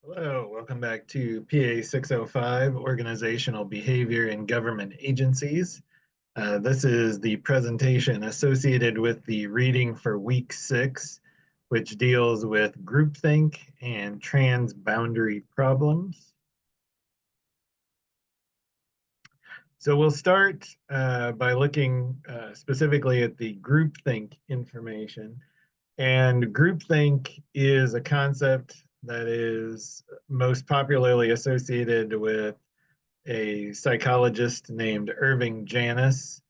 Hello, welcome back to PA 605, Organizational Behavior in Government Agencies. This is the presentation associated with the reading for week 6, which deals with groupthink and transboundary problems. So we'll start by looking specifically at the groupthink information. And groupthink is a concept that is most popularly associated with a psychologist named Irving Janis.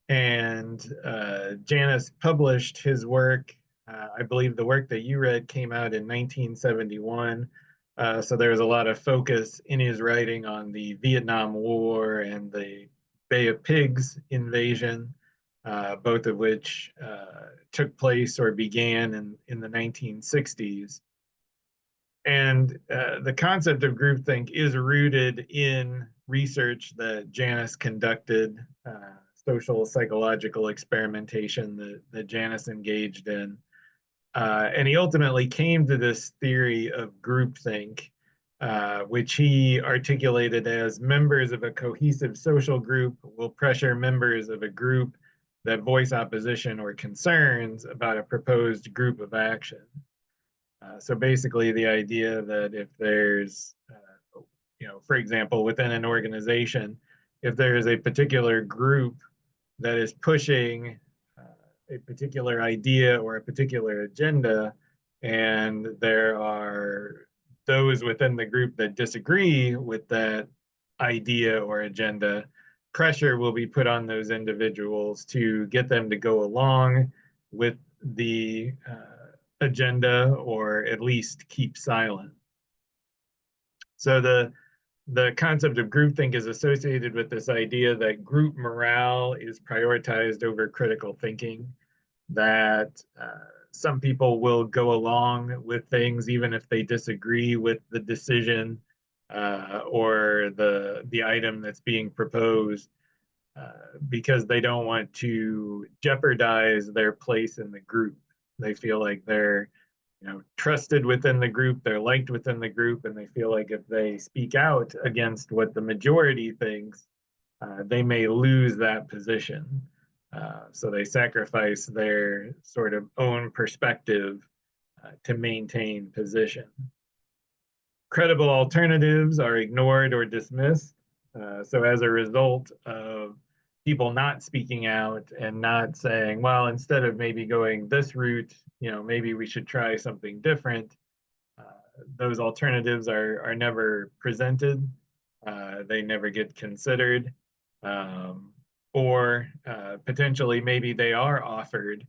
And Janis published his work. I believe the work that you read came out in 1971. So there was a lot of focus in his writing on the Vietnam War and the Bay of Pigs invasion, both of which took place or began in the 1960s. And the concept of groupthink is rooted in research that Janis conducted, social psychological experimentation that Janis engaged in. And he ultimately came to this theory of groupthink, which he articulated as members of a cohesive social group will pressure members of a group that voice opposition or concerns about a proposed group of action. So basically, the idea that if there's, for example, within an organization, if there is a particular group that is pushing a particular idea or a particular agenda, and there are those within the group that disagree with that idea or agenda, pressure will be put on those individuals to get them to go along with the agenda or at least keep silent. So the concept of groupthink is associated with this idea that group morale is prioritized over critical thinking, that some people will go along with things even if they disagree with the decision or the item that's being proposed, because they don't want to jeopardize their place in the group. They feel like they're trusted within the group, they're liked within the group, and they feel like if they speak out against what the majority thinks, they may lose that position. So they sacrifice their sort of own perspective to maintain position. Credible alternatives are ignored or dismissed. So as a result of people not speaking out and not saying, well, instead of maybe going this route, maybe we should try something different, those alternatives are never presented. They never get considered. Or potentially maybe they are offered.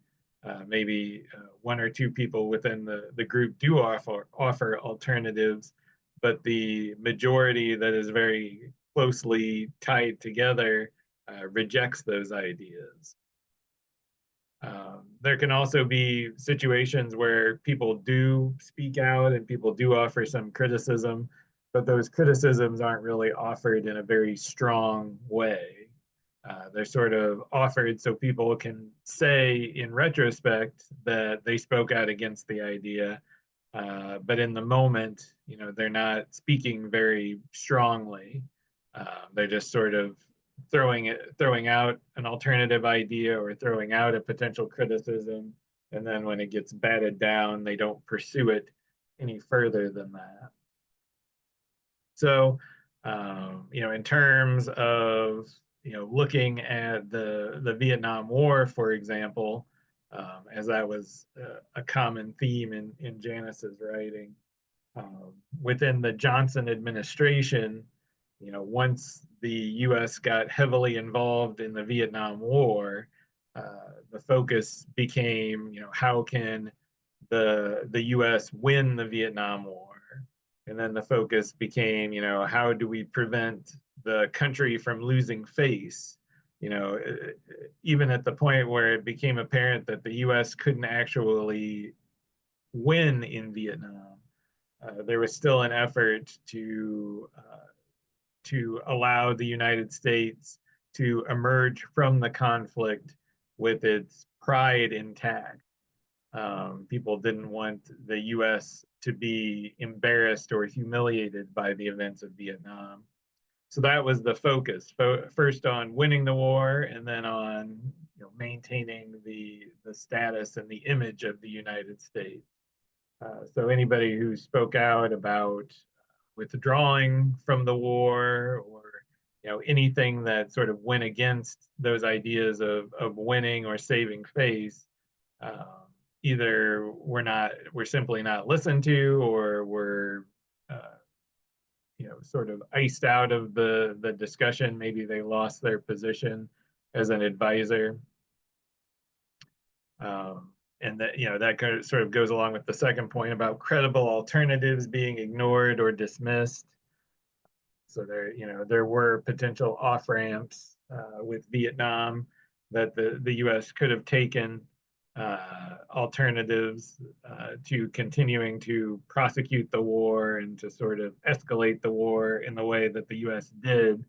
Maybe one or two people within the group do offer alternatives, but the majority that is very closely tied together rejects those ideas. There can also be situations where people do speak out and people do offer some criticism, but those criticisms aren't really offered in a very strong way. They're sort of offered so people can say in retrospect that they spoke out against the idea, but in the moment, they're not speaking very strongly. They're just sort of throwing out an alternative idea or throwing out a potential criticism, and then when it gets batted down, they don't pursue it any further than that. So, in terms of looking at the Vietnam War, for example, as that was a common theme in Janis's writing, within the Johnson administration, once the U.S. got heavily involved in the Vietnam War, the focus became, how can the U.S. win the Vietnam War? And then the focus became, how do we prevent the country from losing face? Even at the point where it became apparent that the U.S. couldn't actually win in Vietnam, there was still an effort to allow the United States to emerge from the conflict with its pride intact. People didn't want the U.S. to be embarrassed or humiliated by the events of Vietnam. So that was the focus, first on winning the war, and then on maintaining the status and the image of the United States. So anybody who spoke out about withdrawing from the war, or anything that sort of went against those ideas of winning or saving face, um, either we're simply not listened to, or we're uh, sort of iced out of the discussion. Maybe they lost their position as an advisor. And that that kind of sort of goes along with the second point about credible alternatives being ignored or dismissed. So there were potential off ramps with Vietnam that the U.S. could have taken, alternatives to continuing to prosecute the war and to sort of escalate the war in the way that the U.S. did.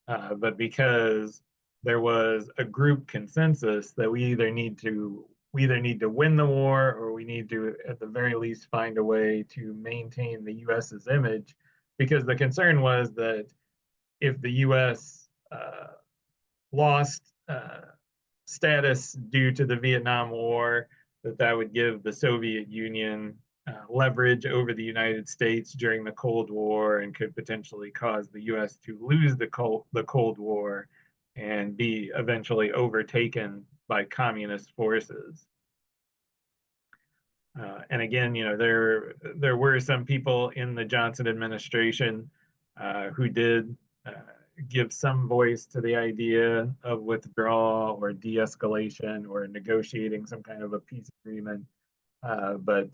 But because there was a group consensus that we either need to win the war, or we need to, at the very least, find a way to maintain the U.S.'s image, because the concern was that if the U.S. Lost status due to the Vietnam War, that would give the Soviet Union leverage over the United States during the Cold War, and could potentially cause the U.S. to lose the Cold War and be eventually overtaken by communist forces. And again, there were some people in the Johnson administration who did give some voice to the idea of withdrawal or de-escalation or negotiating some kind of a peace agreement, but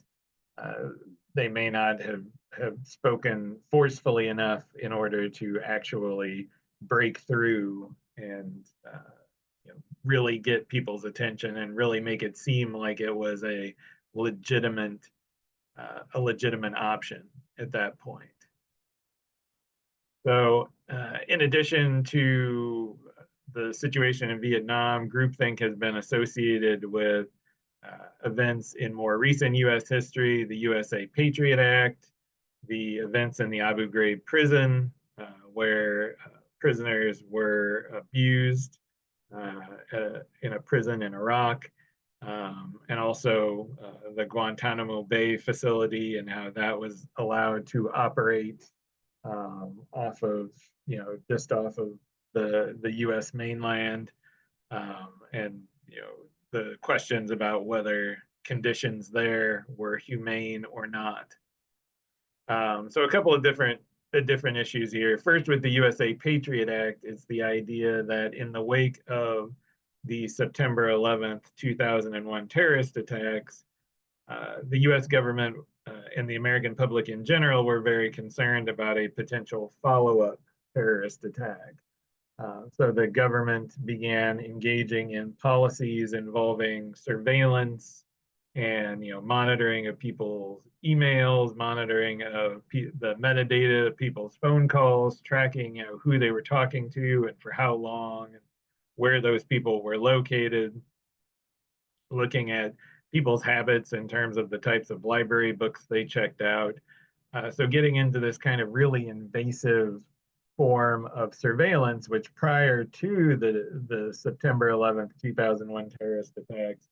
they may not have spoken forcefully enough in order to actually break through and really get people's attention and really make it seem like it was legitimate a legitimate option at that point. So, in addition to the situation in Vietnam, groupthink has been associated with events in more recent U.S. history, the USA Patriot Act, the events in the Abu Ghraib prison, where prisoners were abused in a prison in Iraq, and also the Guantanamo Bay facility, and how that was allowed to operate off of, just off of the U.S. mainland, and the questions about whether conditions there were humane or not. So a couple of different issues here. First, with the USA Patriot Act, is the idea that in the wake of the September 11th, 2001 terrorist attacks, the US government and the American public in general were very concerned about a potential follow-up terrorist attack. So the government began engaging in policies involving surveillance and monitoring of people's emails, monitoring of the metadata of people's phone calls, tracking who they were talking to and for how long, and where those people were located, looking at people's habits in terms of the types of library books they checked out. So getting into this kind of really invasive form of surveillance, which prior to the September 11th, 2001 terrorist attacks,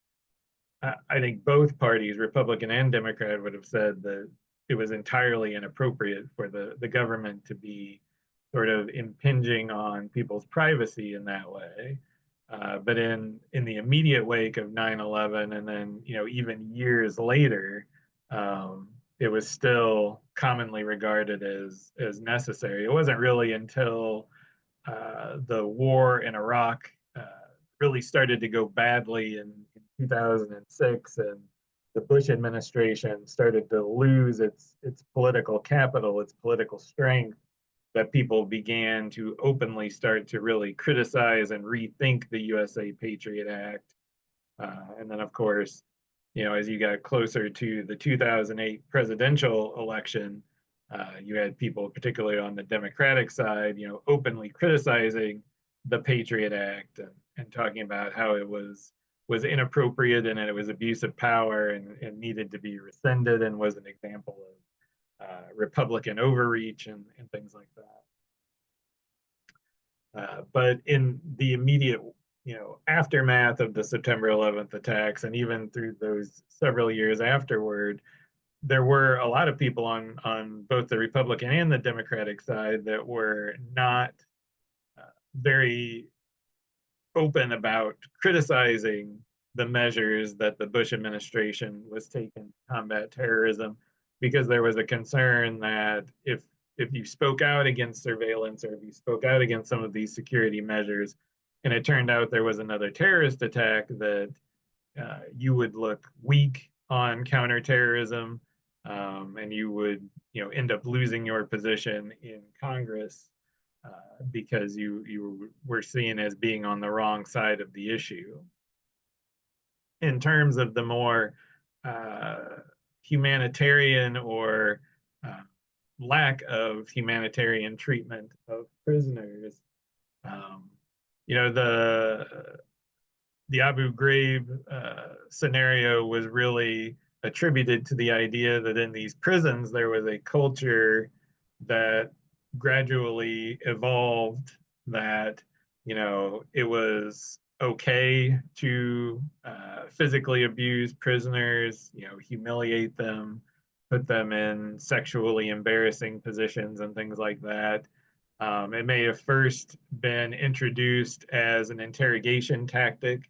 I think both parties, Republican and Democrat, would have said that it was entirely inappropriate for the government to be sort of impinging on people's privacy in that way. But in the immediate wake of 9/11, and then even years later, it was still commonly regarded as necessary. It wasn't really until the war in Iraq really started to go badly in 2006, and the Bush administration started to lose its political capital, its political strength, that people began to openly start to really criticize and rethink the USA Patriot Act. And then, of course, as you got closer to the 2008 presidential election, you had people, particularly on the Democratic side, openly criticizing the Patriot Act, and talking about how it was was inappropriate and it was abuse of power and needed to be rescinded and was an example of Republican overreach and things like that. But in the immediate, aftermath of the September 11th attacks, and even through those several years afterward, there were a lot of people on both the Republican and the Democratic side that were not very open about criticizing the measures that the Bush administration was taking to combat terrorism, because there was a concern that if you spoke out against surveillance or if you spoke out against some of these security measures, and it turned out there was another terrorist attack, that you would look weak on counterterrorism, and you would end up losing your position in Congress because you were seen as being on the wrong side of the issue. In terms of the more humanitarian or lack of humanitarian treatment of prisoners, the Abu Ghraib scenario was really attributed to the idea that in these prisons there was a culture that gradually evolved, that it was okay to physically abuse prisoners, humiliate them, put them in sexually embarrassing positions and things like that. It may have first been introduced as an interrogation tactic,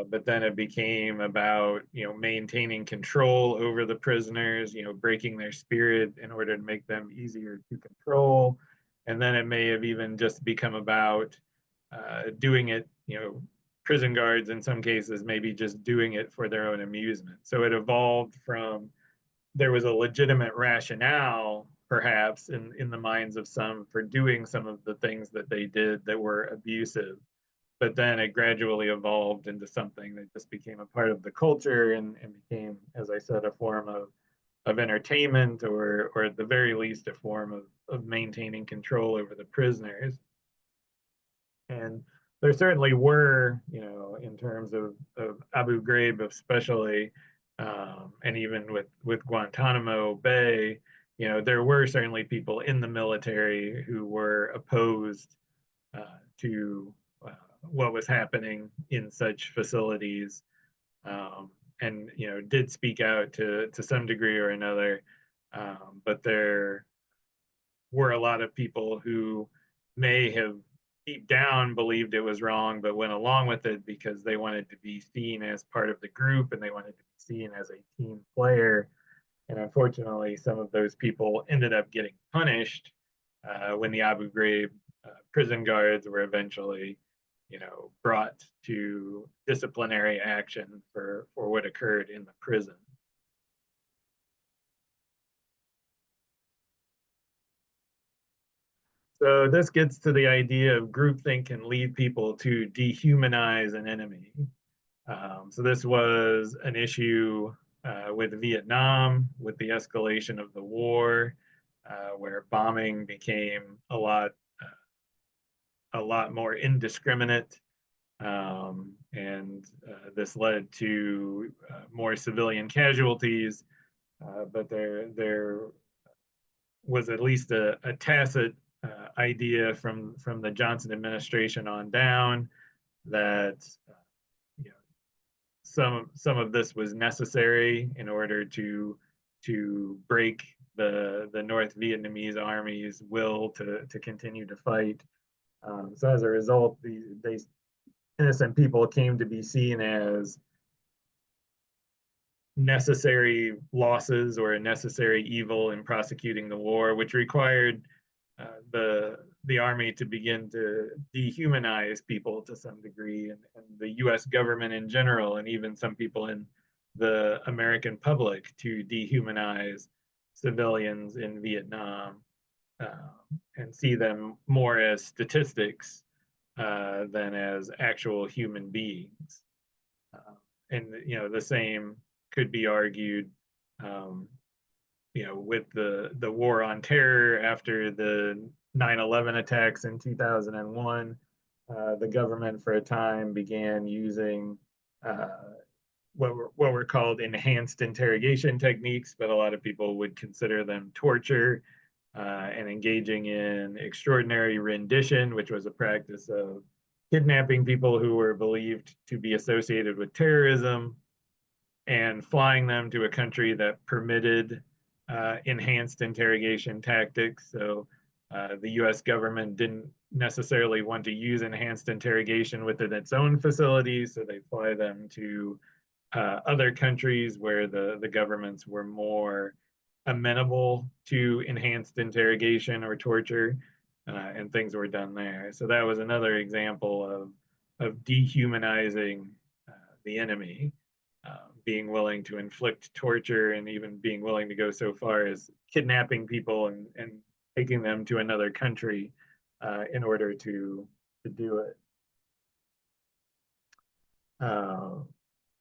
but then it became about maintaining control over the prisoners, breaking their spirit in order to make them easier to control, and then it may have even just become about doing it. Prison guards in some cases maybe just doing it for their own amusement. So it evolved from, there was a legitimate rationale perhaps in the minds of some for doing some of the things that they did that were abusive, but then it gradually evolved into something that just became a part of the culture and became, as I said, a form of entertainment, or at the very least a form of maintaining control over the prisoners. And there certainly were, in terms of Abu Ghraib especially, and even with Guantanamo Bay, there were certainly people in the military who were opposed to what was happening in such facilities, and did speak out to some degree or another. But there were a lot of people who may have deep down believed it was wrong, but went along with it because they wanted to be seen as part of the group and they wanted to be seen as a team player. And unfortunately, some of those people ended up getting punished when the Abu Ghraib prison guards were eventually, brought to disciplinary action for what occurred in the prison. So this gets to the idea of groupthink can lead people to dehumanize an enemy. So this was an issue with Vietnam, with the escalation of the war, where bombing became a lot more indiscriminate, and this led to more civilian casualties. But there was at least a tacit idea from the Johnson administration on down that some of this was necessary in order to break the North Vietnamese army's will to continue to fight. So as a result, these innocent people came to be seen as necessary losses or a necessary evil in prosecuting the war, which required the army to begin to dehumanize people to some degree, and the U.S. government in general, and even some people in the American public, to dehumanize civilians in Vietnam, and see them more as statistics than as actual human beings. And the same could be argued, with the war on terror after the 9/11 attacks in 2001. The government for a time began using what were called enhanced interrogation techniques, but a lot of people would consider them torture, and engaging in extraordinary rendition, which was a practice of kidnapping people who were believed to be associated with terrorism and flying them to a country that permitted enhanced interrogation tactics. So the US government didn't necessarily want to use enhanced interrogation within its own facilities, so they fly them to other countries where the governments were more amenable to enhanced interrogation or torture, and things were done there. So that was another example of dehumanizing the enemy, being willing to inflict torture and even being willing to go so far as kidnapping people and taking them to another country in order to do it.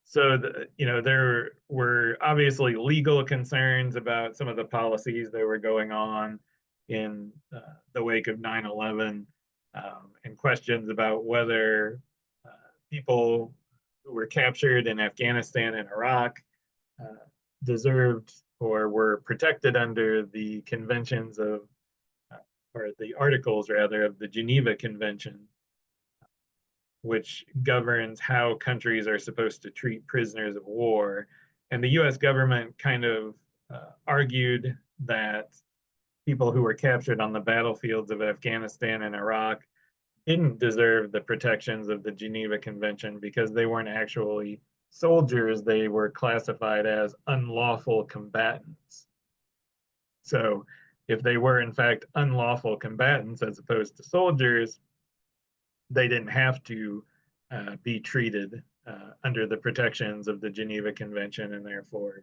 So there were obviously legal concerns about some of the policies that were going on in the wake of 9/11, and questions about whether people who were captured in Afghanistan and Iraq uh, deserved or were protected under the conventions of, or the articles rather, of the Geneva Convention, which governs how countries are supposed to treat prisoners of war. And the US government kind of argued that people who were captured on the battlefields of Afghanistan and Iraq didn't deserve the protections of the Geneva Convention because they weren't actually soldiers, they were classified as unlawful combatants. So if they were in fact unlawful combatants as opposed to soldiers, they didn't have to be treated under the protections of the Geneva Convention, and therefore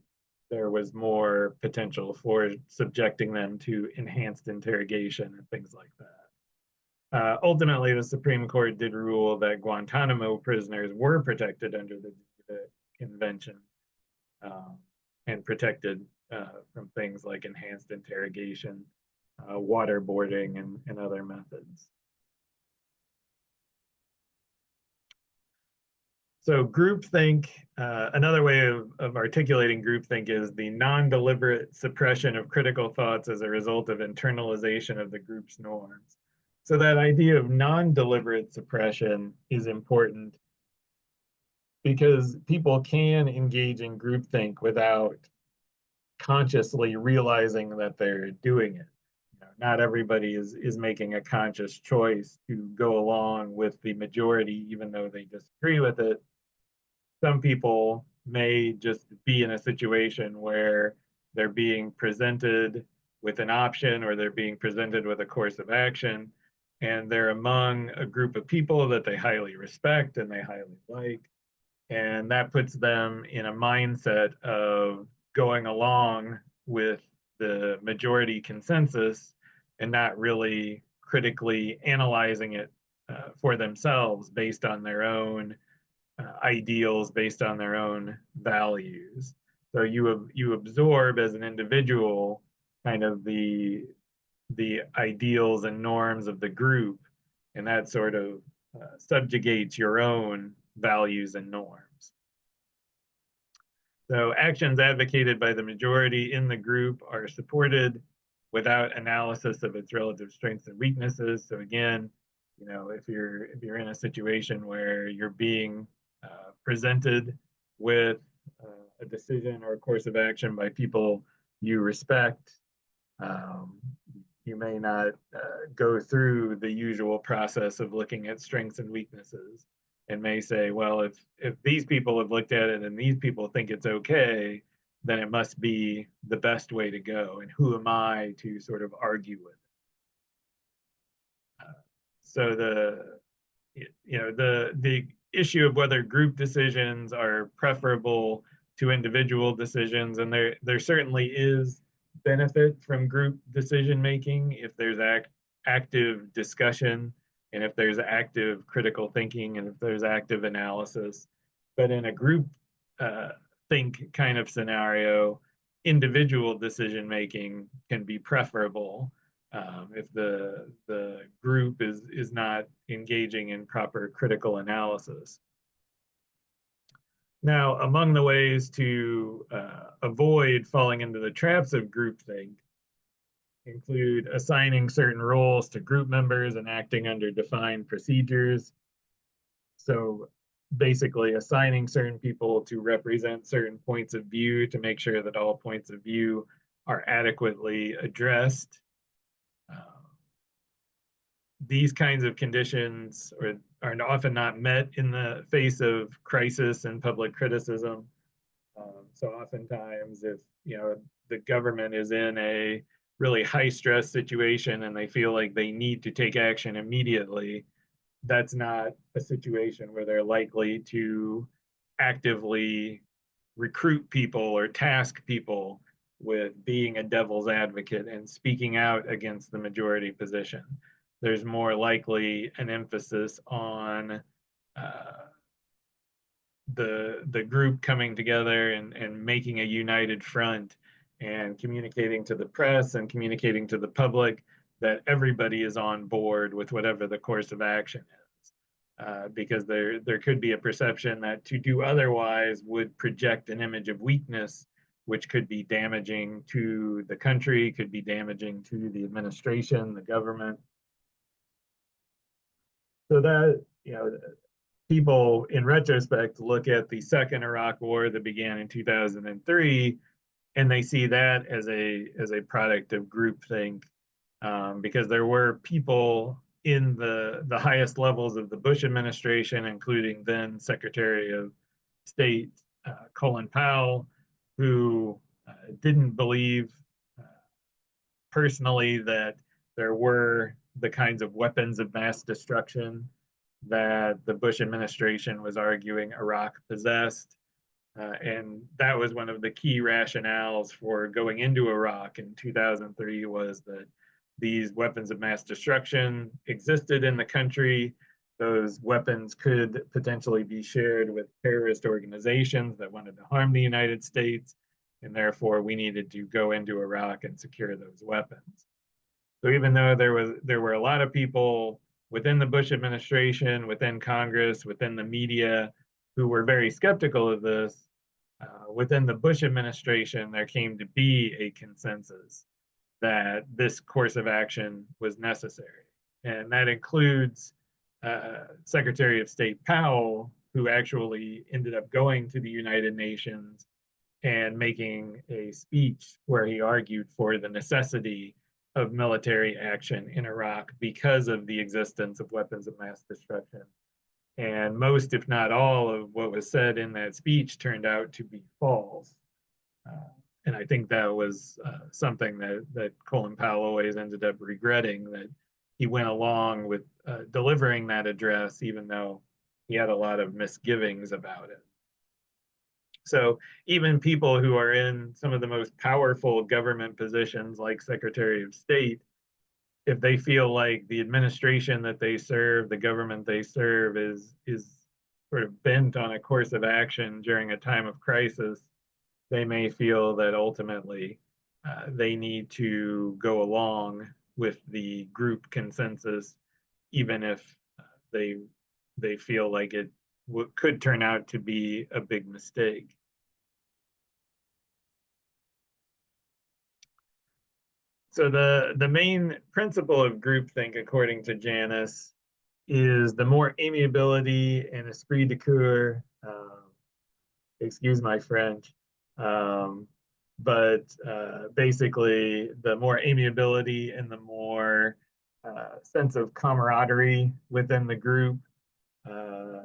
there was more potential for subjecting them to enhanced interrogation and things like that. Ultimately, the Supreme Court did rule that Guantanamo prisoners were protected under the Geneva Convention, and protected from things like enhanced interrogation, waterboarding, and other methods. So groupthink, another way of articulating groupthink is the non-deliberate suppression of critical thoughts as a result of internalization of the group's norms. So that idea of non-deliberate suppression is important because people can engage in groupthink without consciously realizing that they're doing it. Not everybody is making a conscious choice to go along with the majority, even though they disagree with it. Some people may just be in a situation where they're being presented with an option or they're being presented with a course of action, and they're among a group of people that they highly respect and they highly like. And that puts them in a mindset of going along with the majority consensus and not really critically analyzing it for themselves based on their own ideals, based on their own values. So you absorb as an individual kind of the ideals and norms of the group, and that sort of subjugates your own values and norms. So actions advocated by the majority in the group are supported without analysis of its relative strengths and weaknesses. So again, if you're in a situation where you're being presented with a decision or a course of action by people you respect, you may not go through the usual process of looking at strengths and weaknesses, and may say, well, if these people have looked at it and these people think it's okay, then it must be the best way to go. And who am I to sort of argue with it? So the issue of whether group decisions are preferable to individual decisions, and there certainly is benefit from group decision making if there's active discussion and if there's active critical thinking and if there's active analysis. But in a group think kind of scenario, individual decision making can be preferable if the group is not engaging in proper critical analysis. Now, among the ways to avoid falling into the traps of groupthink include assigning certain roles to group members and acting under defined procedures. So basically assigning certain people to represent certain points of view to make sure that all points of view are adequately addressed. These kinds of conditions are often not met in the face of crisis and public criticism. So oftentimes, if the government is in a really high stress situation and they feel like they need to take action immediately, that's not a situation where they're likely to actively recruit people or task people with being a devil's advocate and speaking out against the majority position. There's more likely an emphasis on uh, the group coming together and making a united front and communicating to the press and communicating to the public that everybody is on board with whatever the course of action is. Because there could be a perception that to do otherwise would project an image of weakness, which could be damaging to the country, could be damaging to the administration, the government. So that, people in retrospect look at the second Iraq war that began in 2003 and they see that as a product of groupthink, because there were people in the highest levels of the Bush administration, including then Secretary of State Colin Powell, who didn't believe uh, personally that there were the kinds of weapons of mass destruction that the Bush administration was arguing Iraq possessed. And that was one of the key rationales for going into Iraq in 2003 was that these weapons of mass destruction existed in the country. Those weapons could potentially be shared with terrorist organizations that wanted to harm the United States, and therefore we needed to go into Iraq and secure those weapons. So even though there were a lot of people within the Bush administration, within Congress, within the media who were very skeptical of this, within the Bush administration, there came to be a consensus that this course of action was necessary. And that includes Secretary of State Powell, who actually ended up going to the United Nations and making a speech where he argued for the necessity of military action in Iraq because of the existence of weapons of mass destruction. And most, if not all, of what was said in that speech turned out to be false. And I think that was something that Colin Powell always ended up regretting, that he went along with delivering that address, even though he had a lot of misgivings about it. So even people who are in some of the most powerful government positions, like Secretary of State, if they feel like the administration that they serve, the government they serve, is sort of bent on a course of action during a time of crisis, they may feel that ultimately they need to go along with the group consensus, even if they they feel like it could turn out to be a big mistake. So the main principle of groupthink, according to Janice, is the more amiability and esprit de corps, excuse my French, um, but basically the more amiability and the more sense of camaraderie within the group, uh,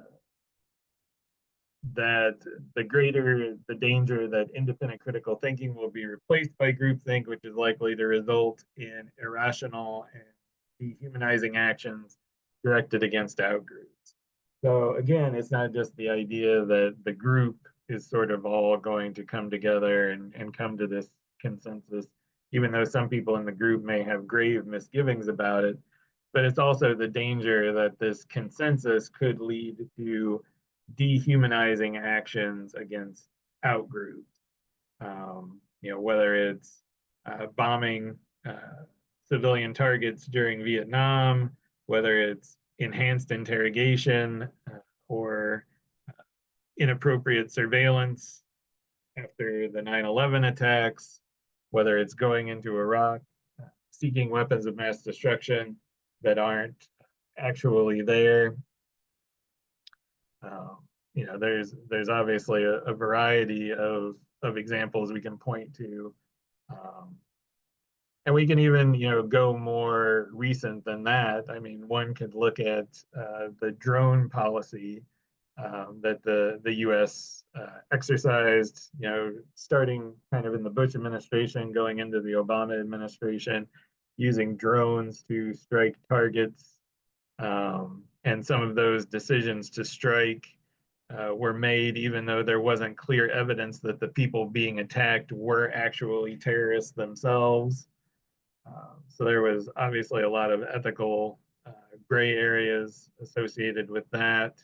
that the greater the danger that independent critical thinking will be replaced by groupthink, which is likely to result in irrational and dehumanizing actions directed against outgroups. So again, it's not just the idea that the group is sort of all going to come together and come to this consensus, even though some people in the group may have grave misgivings about it. But it's also the danger that this consensus could lead to dehumanizing actions against outgroups. Whether it's bombing civilian targets during Vietnam, whether it's enhanced interrogation or inappropriate surveillance after the 9/11 attacks, whether it's going into Iraq, seeking weapons of mass destruction that aren't actually there. Um, there's obviously a variety of examples we can point to. Um, and we can even, go more recent than that. I mean, one could look at the drone policy that the U.S. Exercised, starting kind of in the Bush administration, going into the Obama administration, using drones to strike targets. And some of those decisions to strike were made even though there wasn't clear evidence that the people being attacked were actually terrorists themselves. So there was obviously a lot of ethical gray areas associated with that.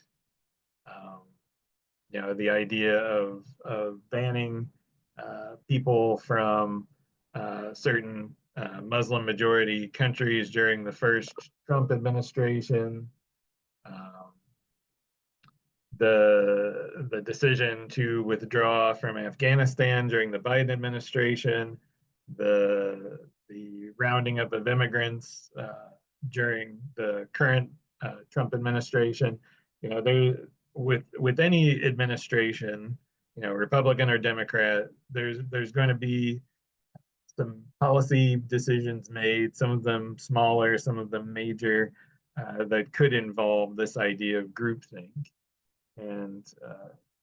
Um, the idea of banning people from certain Muslim majority countries during the first Trump administration. Um, the decision to withdraw from Afghanistan during the Biden administration, the rounding up of immigrants during the current Trump administration. There with any administration, Republican or Democrat, there's going to be some policy decisions made, some of them smaller, some of them major, that could involve this idea of groupthink and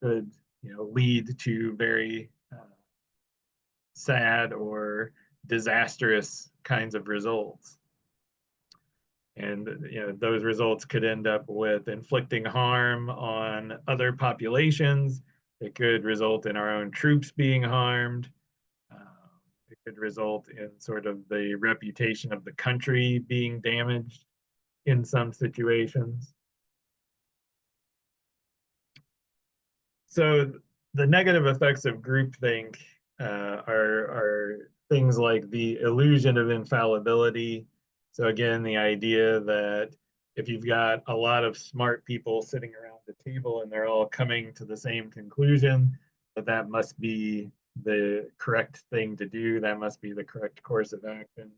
could lead to very sad or disastrous kinds of results. And those results could end up with inflicting harm on other populations. It could result in our own troops being harmed. It could result in sort of the reputation of the country being damaged in some situations. So the negative effects of groupthink are things like the illusion of infallibility. So again, the idea that if you've got a lot of smart people sitting around the table and they're all coming to the same conclusion, that must be the correct thing to do. That must be the correct course of action.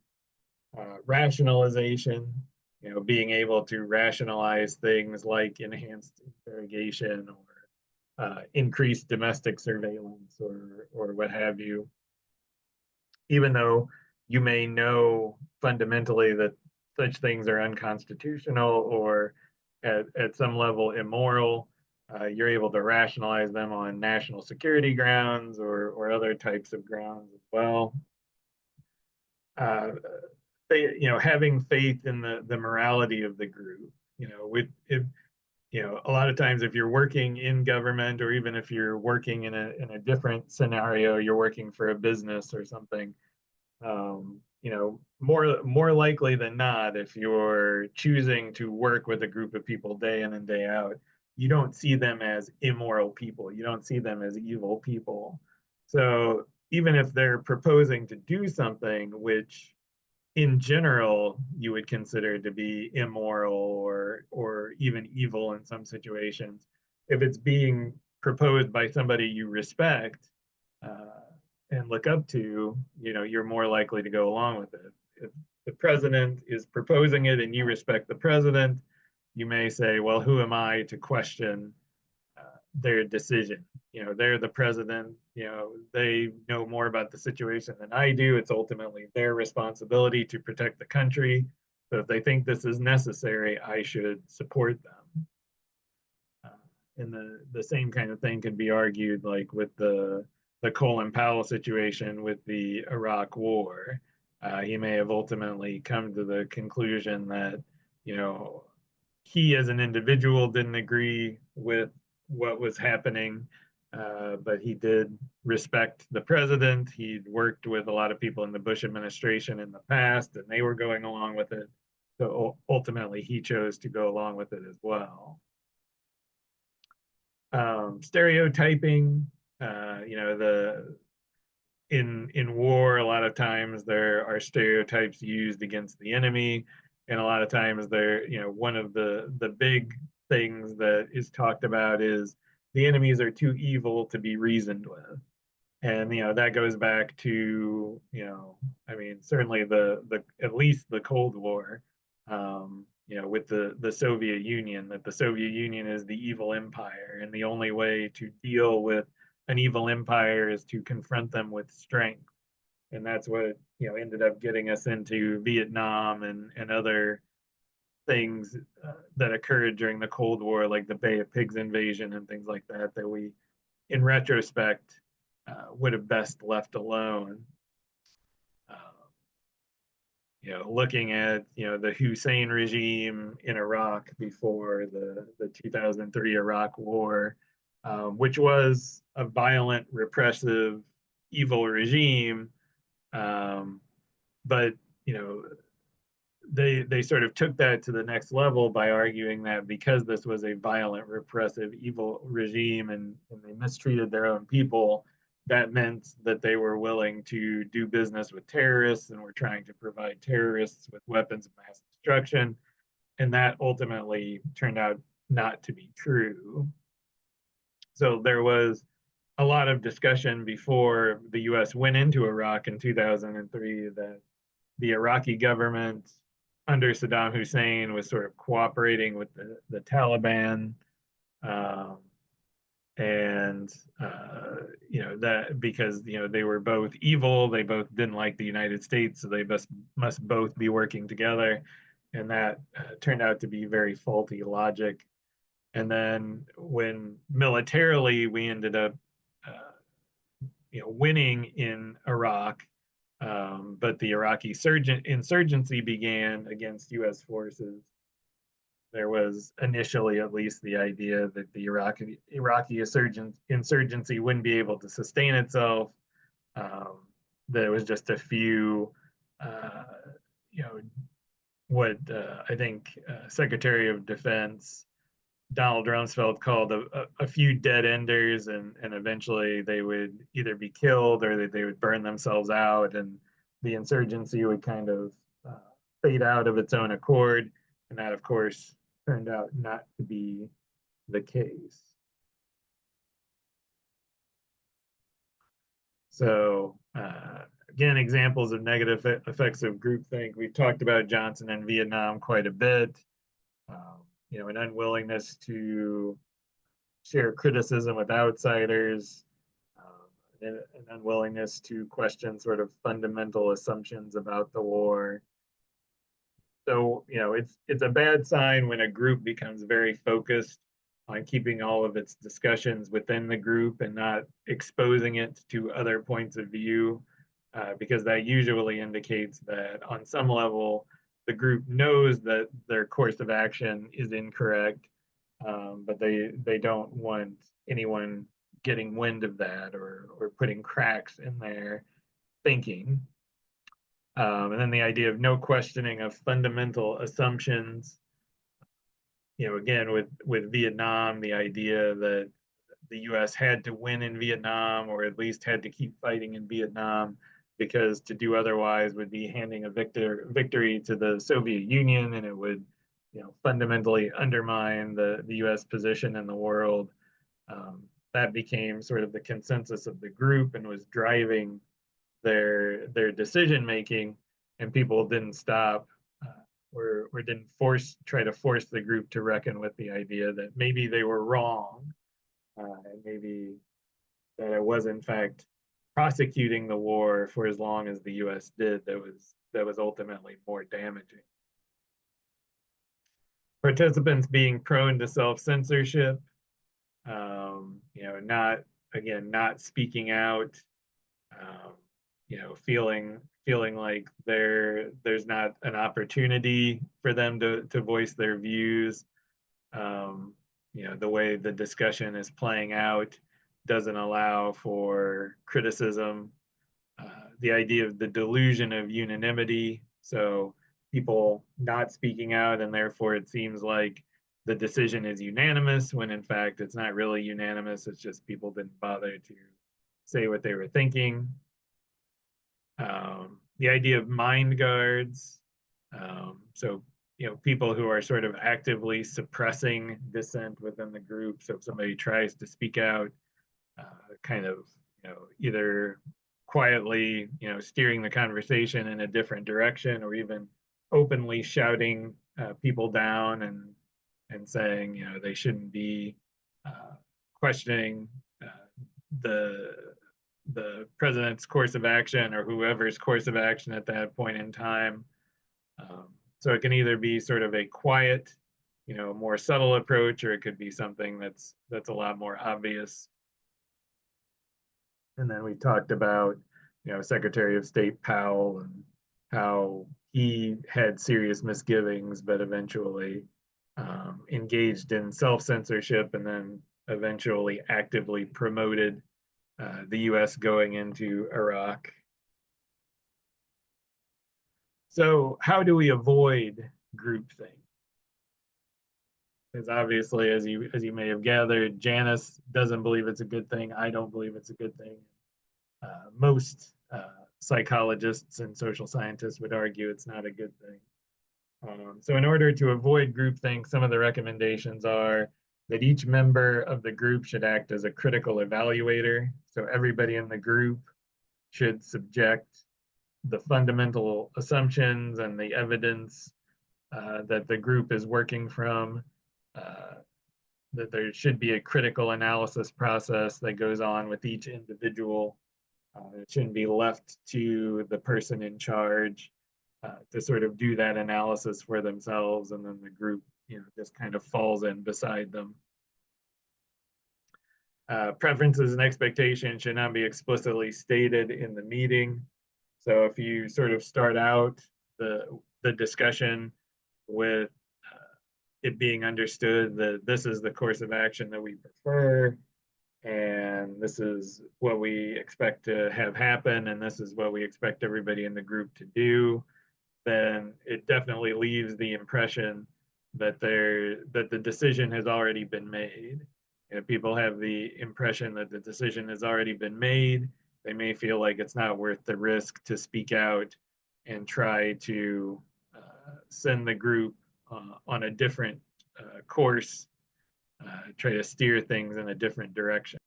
Rationalization, being able to rationalize things like enhanced interrogation or increased domestic surveillance or what have you, even though you may know fundamentally that such things are unconstitutional or at some level immoral, you're able to rationalize them on national security grounds or other types of grounds as well. Having faith in the morality of the group, if a lot of times if you're working in government or even if you're working in a different scenario, you're working for a business or something, more likely than not, if you're choosing to work with a group of people day in and day out, you don't see them as immoral people. You don't see them as evil people. So even if they're proposing to do something which in general you would consider to be immoral or even evil in some situations, if it's being proposed by somebody you respect and look up to, you're more likely to go along with it. If the president is proposing it and you respect the president, you may say, well, who am I to question their decision? They're the president. They know more about the situation than I do. It's ultimately their responsibility to protect the country. So if they think this is necessary, I should support them. And the same kind of thing can be argued like with the Colin Powell situation with the Iraq War. He may have ultimately come to the conclusion that, he as an individual didn't agree with what was happening, but he did respect the president. He'd worked with a lot of people in the Bush administration in the past, and they were going along with it. So ultimately, he chose to go along with it as well. Stereotyping, in war, a lot of times there are stereotypes used against the enemy, and a lot of times one of the big things that is talked about is the enemies are too evil to be reasoned with. And that goes back to, I mean, certainly the at least the Cold War, with the Soviet Union, that the Soviet Union is the evil empire, and the only way to deal with an evil empire is to confront them with strength. And that's what ended up getting us into Vietnam and other things that occurred during the Cold War, like the Bay of Pigs invasion and things like that, that we, in retrospect, would have best left alone. Uh, looking at the Hussein regime in Iraq before the 2003 Iraq War, which was a violent, repressive, evil regime, but they sort of took that to the next level by arguing that because this was a violent, repressive, evil regime, and they mistreated their own people, that meant that they were willing to do business with terrorists and were trying to provide terrorists with weapons of mass destruction. And that ultimately turned out not to be true. So there was a lot of discussion before the US went into Iraq in 2003 that the Iraqi government under Saddam Hussein was sort of cooperating with the Taliban. Um, and that because they were both evil, they both didn't like the United States, so they must both be working together, and that turned out to be very faulty logic. And then when militarily we ended up winning in Iraq, but the Iraqi insurgency began against U.S. forces. There was initially, at least, the idea that the Iraqi insurgency wouldn't be able to sustain itself. There was just a few, uh, you know, what I think Secretary of Defense Donald Rumsfeld called a few dead enders, and eventually they would either be killed or they would burn themselves out, and the insurgency would kind of fade out of its own accord. And that, of course, turned out not to be the case. So, again, examples of negative effects of groupthink. We've talked about Johnson and Vietnam quite a bit. An unwillingness to share criticism with outsiders, an unwillingness to question sort of fundamental assumptions about the war. So, it's a bad sign when a group becomes very focused on keeping all of its discussions within the group and not exposing it to other points of view, because that usually indicates that on some level, the group knows that their course of action is incorrect, but they don't want anyone getting wind of that or putting cracks in their thinking. And then the idea of no questioning of fundamental assumptions. Again, with Vietnam, the idea that the U.S. had to win in Vietnam, or at least had to keep fighting in Vietnam, because to do otherwise would be handing a victory to the Soviet Union, and it would, fundamentally undermine the U.S. position in the world. That became sort of the consensus of the group and was driving their decision making, and people didn't stop or didn't try to force the group to reckon with the idea that maybe they were wrong, and maybe that it was in fact prosecuting the war for as long as the U.S. did that was ultimately more damaging. Participants being prone to self-censorship, not speaking out, feeling like there's not an opportunity for them to voice their views. The way the discussion is playing out doesn't allow for criticism. The idea of the delusion of unanimity, so people not speaking out, and therefore it seems like the decision is unanimous when in fact it's not really unanimous. It's just people didn't bother to say what they were thinking. The idea of mind guards. So people who are sort of actively suppressing dissent within the group. So if somebody tries to speak out, kind of, either quietly, steering the conversation in a different direction, or even openly shouting people down and saying, they shouldn't be questioning the president's course of action or whoever's course of action at that point in time. So it can either be sort of a quiet, more subtle approach, or it could be something that's a lot more obvious. And then we talked about, Secretary of State Powell and how he had serious misgivings, but eventually engaged in self-censorship and then eventually actively promoted the US going into Iraq. So how do we avoid groupthink? Because obviously, as you may have gathered, Janice doesn't believe it's a good thing. I don't believe it's a good thing. Most psychologists and social scientists would argue it's not a good thing. So in order to avoid groupthink, some of the recommendations are that each member of the group should act as a critical evaluator. So everybody in the group should subject the fundamental assumptions and the evidence that the group is working from, that there should be a critical analysis process that goes on with each individual. It shouldn't be left to the person in charge to sort of do that analysis for themselves, and then the group, just kind of falls in beside them. Preferences and expectations should not be explicitly stated in the meeting. So if you sort of start out the discussion with it being understood that this is the course of action that we prefer, and this is what we expect to have happen, and this is what we expect everybody in the group to do, then it definitely leaves the impression that the decision has already been made. If people have the impression that the decision has already been made, they may feel like it's not worth the risk to speak out and try to send the group on a different course, try to steer things in a different direction.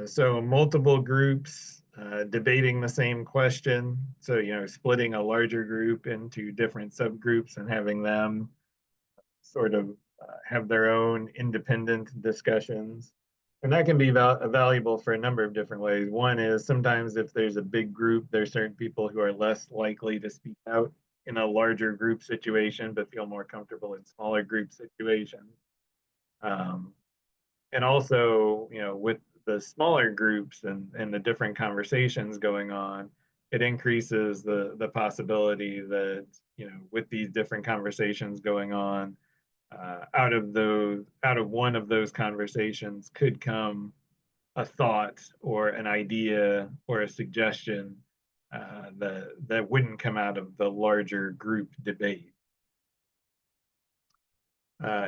So multiple groups debating the same question. So, splitting a larger group into different subgroups and having them sort of have their own independent discussions. And that can be valuable for a number of different ways. One is sometimes if there's a big group, there's certain people who are less likely to speak out in a larger group situation, but feel more comfortable in smaller group situations. And also, with the smaller groups and the different conversations going on, it increases the possibility that, with these different conversations going on, out of one of those conversations could come a thought or an idea or a suggestion that wouldn't come out of the larger group debate.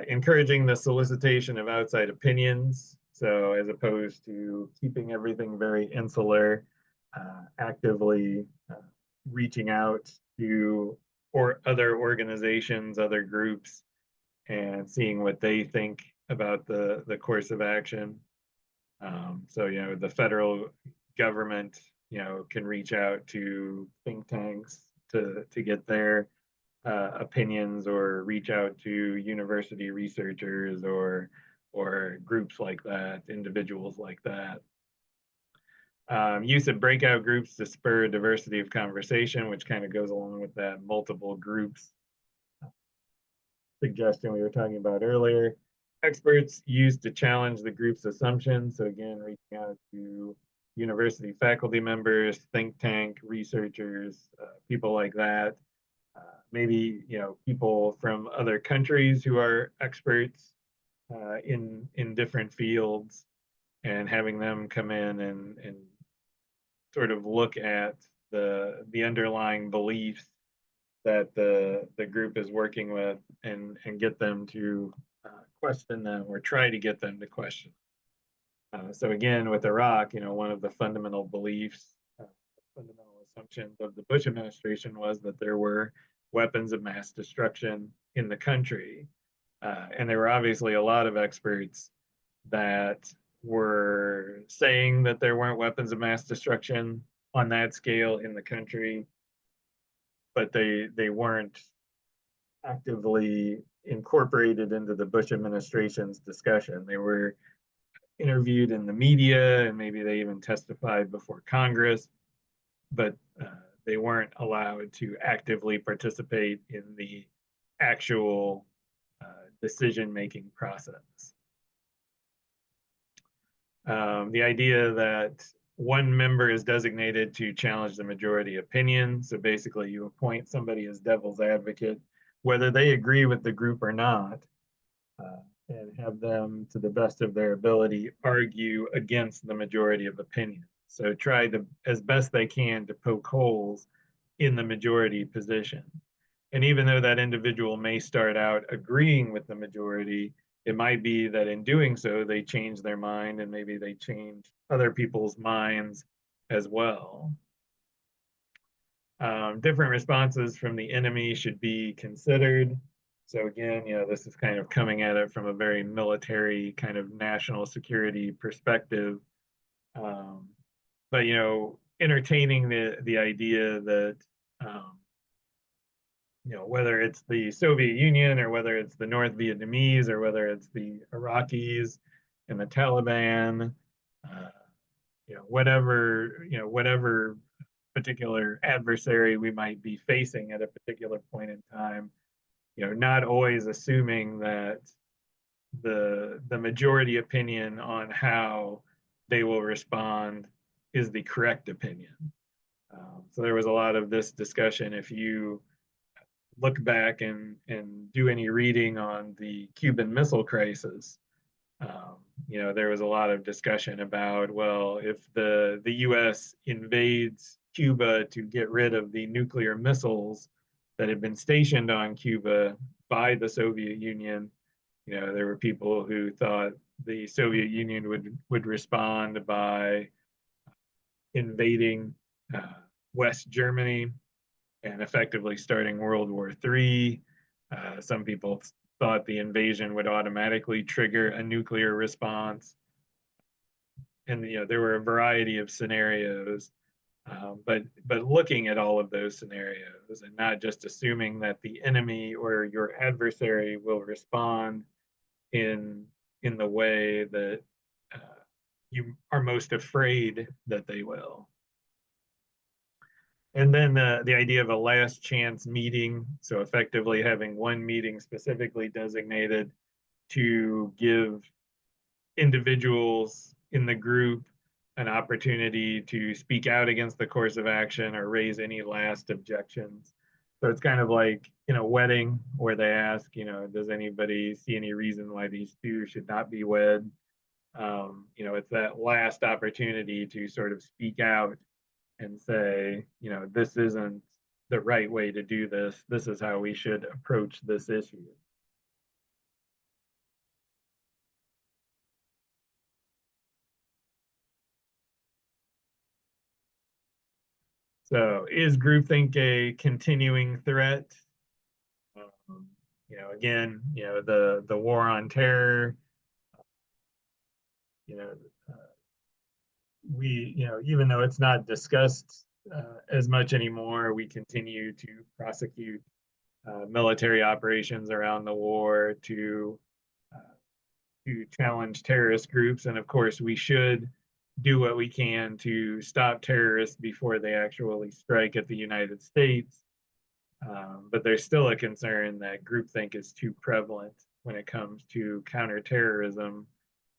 Encouraging the solicitation of outside opinions. So as opposed to keeping everything very insular, actively reaching out to other organizations, other groups, and seeing what they think about the course of action. So, the federal government, can reach out to think tanks to get their opinions, or reach out to university researchers or groups like that, individuals like that. Use of breakout groups to spur diversity of conversation, which kind of goes along with that multiple groups suggestion we were talking about earlier. Experts used to challenge the group's assumptions. So again, reaching out to university faculty members, think tank researchers, people like that. Maybe people from other countries who are experts in different fields, and having them come in and sort of look at the underlying beliefs that the group is working with, and get them to question them, or try to get them to question. So again, with Iraq, one of the fundamental beliefs, fundamental assumptions of the Bush administration was that there were weapons of mass destruction in the country. And there were obviously a lot of experts that were saying that there weren't weapons of mass destruction on that scale in the country, but they weren't actively incorporated into the Bush administration's discussion. They were interviewed in the media, and maybe they even testified before Congress, but they weren't allowed to actively participate in the actual decision-making process. The idea that one member is designated to challenge the majority opinion. So basically, you appoint somebody as devil's advocate, whether they agree with the group or not, and have them, to the best of their ability, argue against the majority of opinion. So try to, as best they can, to poke holes in the majority position. And even though that individual may start out agreeing with the majority, it might be that in doing so, they change their mind, and maybe they change other people's minds as well. Different responses from the enemy should be considered. So again, this is kind of coming at it from a very military kind of national security perspective. But entertaining the idea that whether it's the Soviet Union or whether it's the North Vietnamese or whether it's the Iraqis and the Taliban, whatever particular adversary we might be facing at a particular point in time, not always assuming that the majority opinion on how they will respond is the correct opinion. So there was a lot of this discussion. If you look back and do any reading on the Cuban Missile Crisis, there was a lot of discussion about, well, if the US invades Cuba to get rid of the nuclear missiles that had been stationed on Cuba by the Soviet Union, there were people who thought the Soviet Union would respond by invading West Germany and effectively starting World War III. Some people thought the invasion would automatically trigger a nuclear response. And there were a variety of scenarios, but looking at all of those scenarios and not just assuming that the enemy or your adversary will respond in the way that you are most afraid that they will. And then the idea of a last chance meeting, so effectively having one meeting specifically designated to give individuals in the group an opportunity to speak out against the course of action or raise any last objections. So it's kind of like in a wedding where they ask, does anybody see any reason why these two should not be wed? It's that last opportunity to sort of speak out and say, this isn't the right way to do this. This is how we should approach this issue. So is groupthink a continuing threat? Again, the war on terror, we, even though it's not discussed as much anymore, we continue to prosecute military operations around the war to challenge terrorist groups. And of course, we should do what we can to stop terrorists before they actually strike at the United States. But there's still a concern that groupthink is too prevalent when it comes to counterterrorism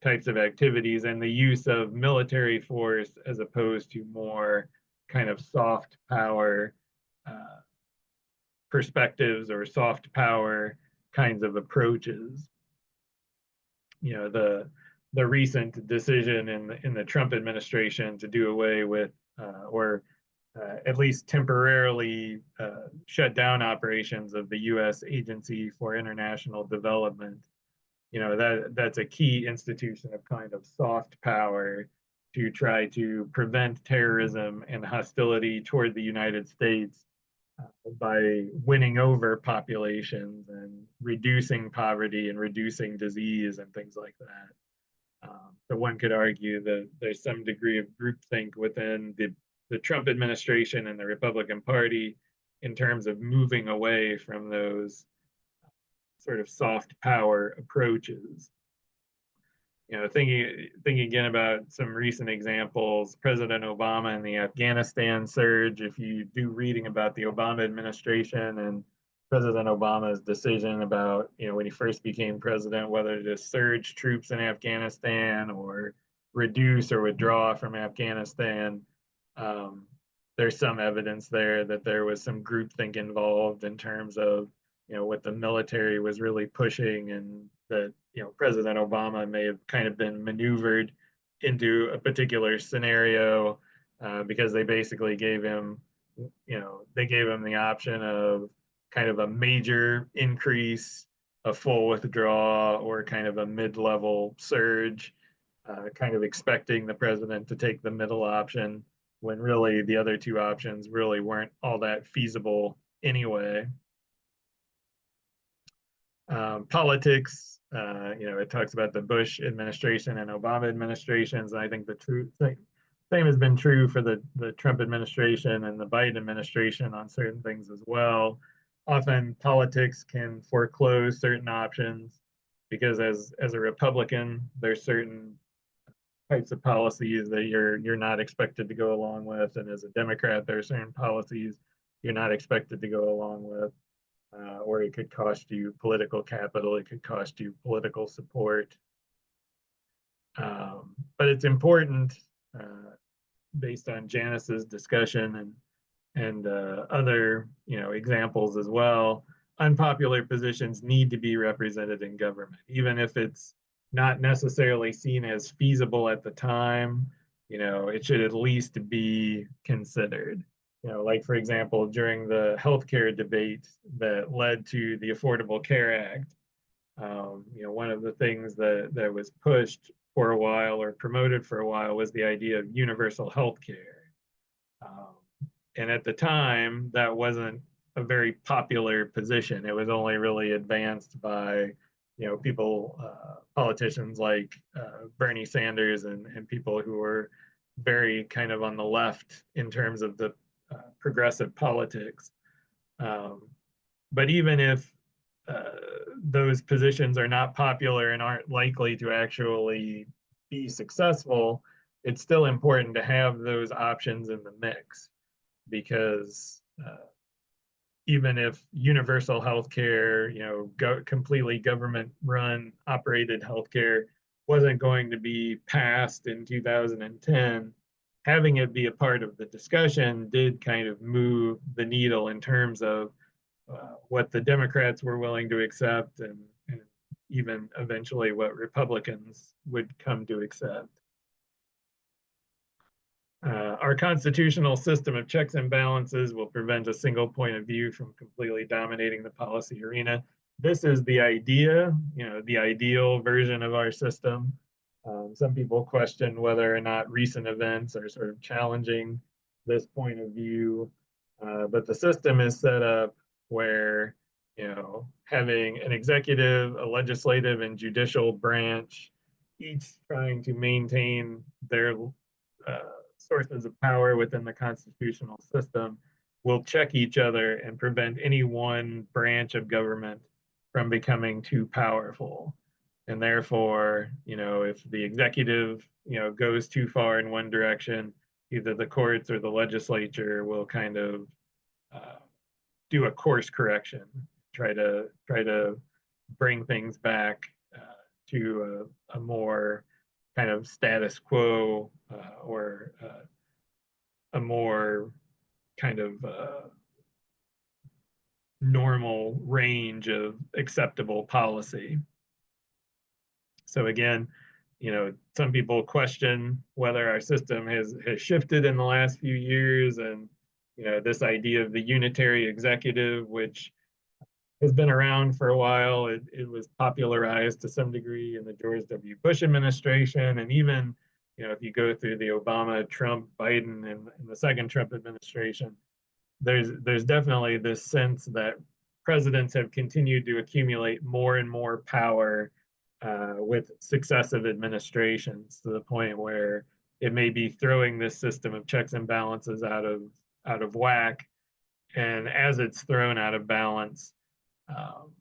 types of activities and the use of military force as opposed to more kind of soft power perspectives or soft power kinds of approaches. The recent decision in the Trump administration to do away with or at least temporarily shut down operations of the U.S. Agency for International Development. That's a key institution of kind of soft power to try to prevent terrorism and hostility toward the United States by winning over populations and reducing poverty and reducing disease and things like that. So one could argue that there's some degree of groupthink within the Trump administration and the Republican Party in terms of moving away from those sort of soft power approaches. Thinking again about some recent examples, President Obama and the Afghanistan surge. If you do reading about the Obama administration and President Obama's decision about, when he first became president, whether to surge troops in Afghanistan or reduce or withdraw from Afghanistan, there's some evidence there that there was some groupthink involved in terms of, what the military was really pushing, and that, President Obama may have kind of been maneuvered into a particular scenario because they basically gave him, they gave him the option of kind of a major increase, a full withdrawal, or kind of a mid-level surge, kind of expecting the president to take the middle option when really the other two options really weren't all that feasible anyway. Politics, it talks about the Bush administration and Obama administrations. And I think the same has been true for the Trump administration and the Biden administration on certain things as well. Often politics can foreclose certain options because as a Republican, there's certain types of policies that you're not expected to go along with. And as a Democrat, there are certain policies you're not expected to go along with. Or it could cost you political capital, it could cost you political support. But it's important, based on Janice's discussion and other examples as well, unpopular positions need to be represented in government, even if it's not necessarily seen as feasible at the time. It should at least be considered. Like for example, during the healthcare debate that led to the Affordable Care Act, one of the things that was pushed for a while or promoted for a while was the idea of universal healthcare. And at the time, that wasn't a very popular position. It was only really advanced by, people, politicians like Bernie Sanders and people who were very kind of on the left in terms of the progressive politics. But even if those positions are not popular and aren't likely to actually be successful, it's still important to have those options in the mix, because even if universal healthcare, completely government-run, operated healthcare wasn't going to be passed in 2010, having it be a part of the discussion did kind of move the needle in terms of what the Democrats were willing to accept, and even eventually what Republicans would come to accept. Our constitutional system of checks and balances will prevent a single point of view from completely dominating the policy arena. This is the idea, the ideal version of our system. Some people question whether or not recent events are sort of challenging this point of view, but the system is set up where, having an executive, a legislative, and judicial branch, each trying to maintain their sources of power within the constitutional system, will check each other and prevent any one branch of government from becoming too powerful. And therefore, if the executive, goes too far in one direction, either the courts or the legislature will kind of do a course correction, try to bring things back to a more kind of status quo, or a more kind of normal range of acceptable policy. So again, some people question whether our system has shifted in the last few years, and this idea of the unitary executive, which has been around for a while. It was popularized to some degree in the George W. Bush administration, and even if you go through the Obama, Trump, Biden, and the second Trump administration, there's definitely this sense that presidents have continued to accumulate more and more power with successive administrations to the point where it may be throwing this system of checks and balances out of whack. And as it's thrown out of balance, um,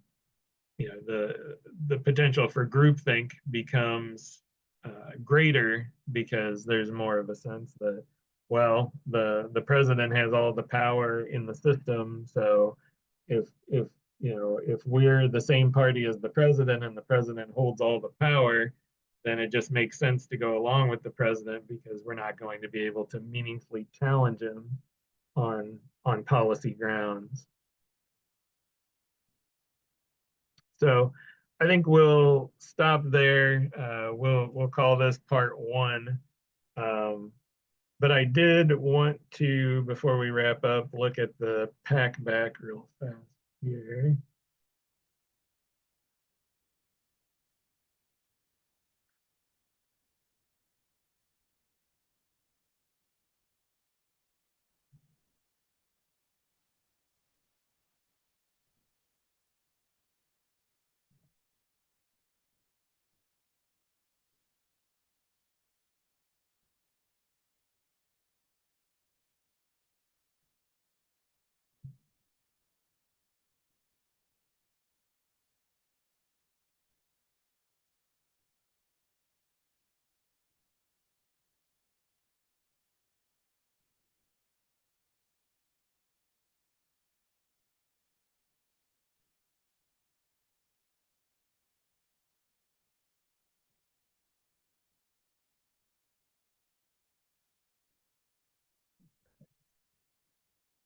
the potential for groupthink becomes greater because there's more of a sense that, well, the president has all the power in the system, so if we're the same party as the president and the president holds all the power, then it just makes sense to go along with the president because we're not going to be able to meaningfully challenge him on policy grounds. So I think we'll stop there. We'll call this part one. But I did want to, before we wrap up, look at the pack back real fast here.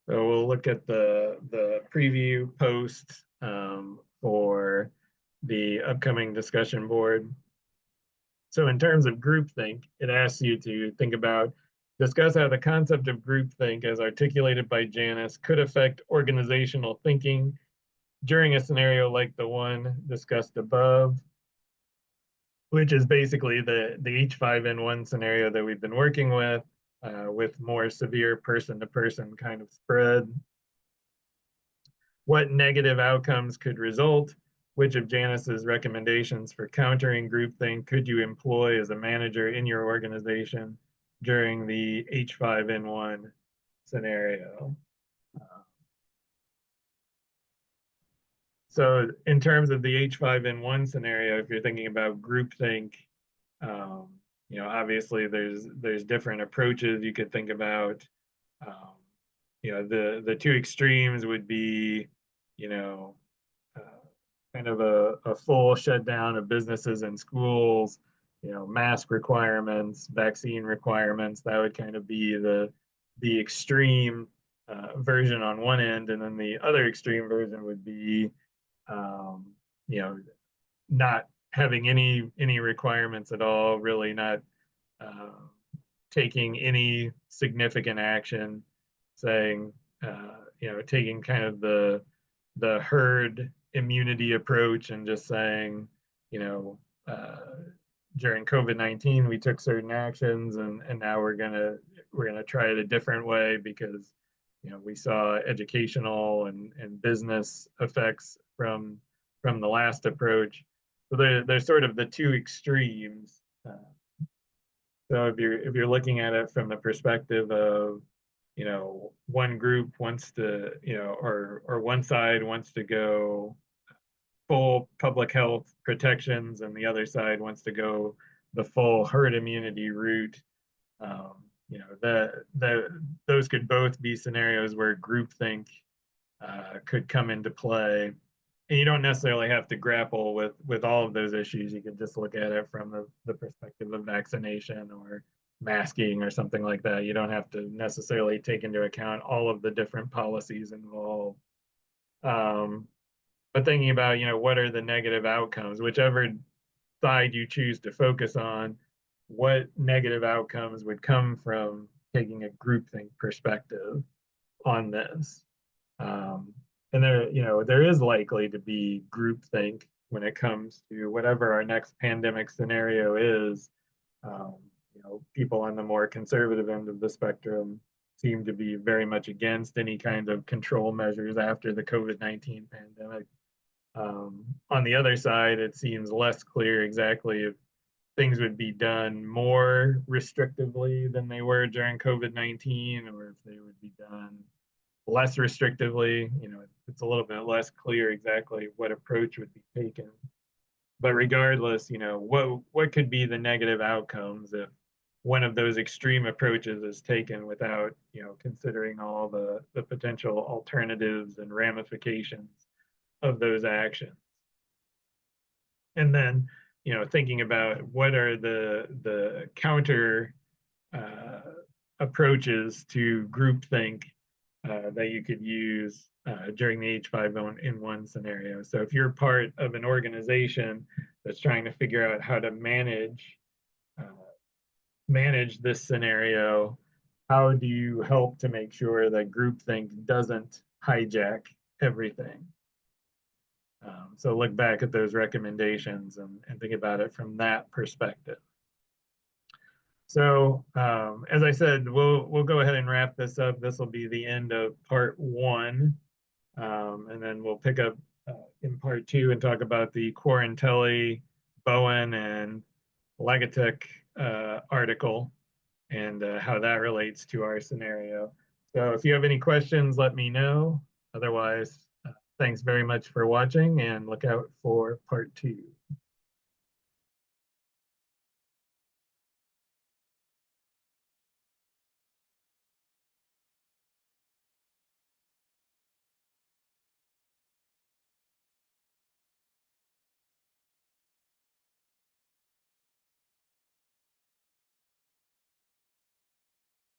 So we'll look at the preview post for the upcoming discussion board. So in terms of groupthink, it asks you to think about, discuss how the concept of groupthink as articulated by Janice could affect organizational thinking during a scenario like the one discussed above, which is basically the H5N1 scenario that we've been working with more severe person-to-person kind of spread. What negative outcomes could result? Which of Janice's recommendations for countering groupthink could you employ as a manager in your organization during the H5N1 scenario? So in terms of the H5N1 scenario, if you're thinking about groupthink, um, obviously there's different approaches you could think about. Um, the two extremes would be, you know, uh, kind of a full shutdown of businesses and schools, mask requirements, vaccine requirements. That would kind of be the extreme version on one end, and then the other extreme version would be, um, you know, not having any requirements at all, really not uh, taking any significant action, saying, taking kind of the herd immunity approach and just saying, you know, during COVID-19, we took certain actions, and now we're gonna try it a different way because we saw educational and business effects from the last approach. So they're sort of the two extremes. So if you're looking at it from the perspective of, one group wants to, or one side wants to go full public health protections and the other side wants to go the full herd immunity route, those could both be scenarios where groupthink could come into play. And you don't necessarily have to grapple with all of those issues. You can just look at it from the perspective of vaccination or masking or something like that. You don't have to necessarily take into account all of the different policies involved. But thinking about, what are the negative outcomes, whichever side you choose to focus on, what negative outcomes would come from taking a groupthink perspective on this. Um, and there is likely to be groupthink when it comes to whatever our next pandemic scenario is. Um, people on the more conservative end of the spectrum seem to be very much against any kind of control measures after the COVID-19 pandemic. On the other side, it seems less clear exactly if things would be done more restrictively than they were during COVID-19, or if they would be done less restrictively. It's a little bit less clear exactly what approach would be taken. But regardless, what could be the negative outcomes if one of those extreme approaches is taken without, considering all the potential alternatives and ramifications of those actions. And then, thinking about what are the counter uh, approaches to groupthink that you could use during the H5N1 scenario. So if you're part of an organization that's trying to figure out how to uh, manage this scenario, how do you help to make sure that groupthink doesn't hijack everything? So look back at those recommendations and think about it from that perspective. So as I said, we'll go ahead and wrap this up. This will be the end of part one, and then we'll pick up in part two and talk about the Quarantelli, Bowen, and Legatek article and how that relates to our scenario. So if you have any questions, let me know. Otherwise, thanks very much for watching and look out for part two.